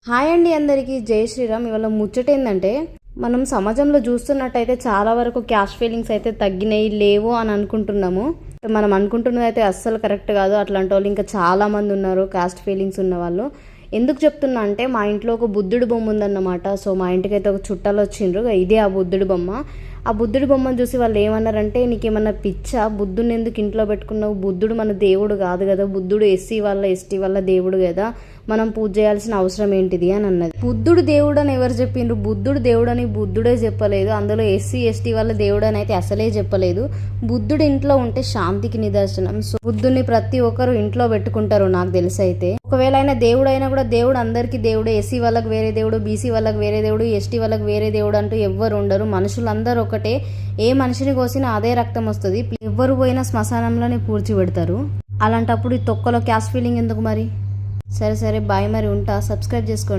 Hi అండి, అందరికీ జై శ్రీరామ్. ఇవాళ ముచ్చట ఏంటంటే, మనం సమాజంలో చూస్తున్నట్టయితే చాలా వరకు క్యాస్ట్ ఫీలింగ్స్ అయితే తగ్గినాయి లేవు అని అనుకుంటున్నాము. మనం అనుకుంటున్నది అయితే అస్సలు కరెక్ట్ కాదు. అట్లాంటి వాళ్ళు ఇంకా చాలామంది ఉన్నారు క్యాస్ట్ ఫీలింగ్స్ ఉన్న వాళ్ళు. ఎందుకు చెప్తున్నా అంటే, మా ఇంట్లో ఒక బుద్ధుడి బొమ్మ ఉందన్నమాట. సో మా ఇంటికి అయితే ఒక చుట్టాలు వచ్చిండ్రు. ఇదే ఆ బుద్ధుడి బొమ్మ. ఆ బుద్ధుడి బొమ్మను చూసి వాళ్ళు ఏమన్నారంటే, నీకేమన్నా పిచ్చా, బుద్ధుడిని ఎందుకు ఇంట్లో పెట్టుకున్నావు, బుద్ధుడు మన దేవుడు కాదు కదా, బుద్ధుడు ఎస్సీ వాళ్ళ ఎస్టీ వాళ్ళ దేవుడు కదా, మనం పూజ చేయాల్సిన అవసరం ఏంటిది అని అన్నది. బుద్ధుడు దేవుడు అని ఎవరు చెప్పిండ్రు? బుద్ధుడు దేవుడు అని బుద్ధుడే చెప్పలేదు. అందులో ఎస్సీ ఎస్టీ వాళ్ళ దేవుడు అని అయితే అసలే చెప్పలేదు. బుద్ధుడు ఇంట్లో ఉంటే శాంతికి నిదర్శనం. సో బుద్ధుడిని ప్రతి ఒక్కరు ఇంట్లో పెట్టుకుంటారు నాకు తెలిసి. అయితే ఒకవేళ ఆయన దేవుడు అయినా కూడా దేవుడు అందరికీ దేవుడే. ఎస్సీ వాళ్ళకి వేరే దేవుడు, బీసీ వాళ్ళకి వేరే దేవుడు, ఎస్టీ వాళ్ళకి వేరే దేవుడు అంటూ ఎవ్వరు ఉండరు. మనుషులందరూ ఒకటే. ఏ మనిషిని కోసినా అదే రక్తం వస్తుంది. ఎవ్వరు పోయినా శ్మశానంలోనే పూడ్చి పెడతారు. అలాంటప్పుడు ఈ తొక్కలో క్యాస్ట్ ఫీలింగ్ ఎందుకు మరి? సరే బాయ్, మరి ఉంటా. సబ్స్క్రైబ్ చేసుకోండి.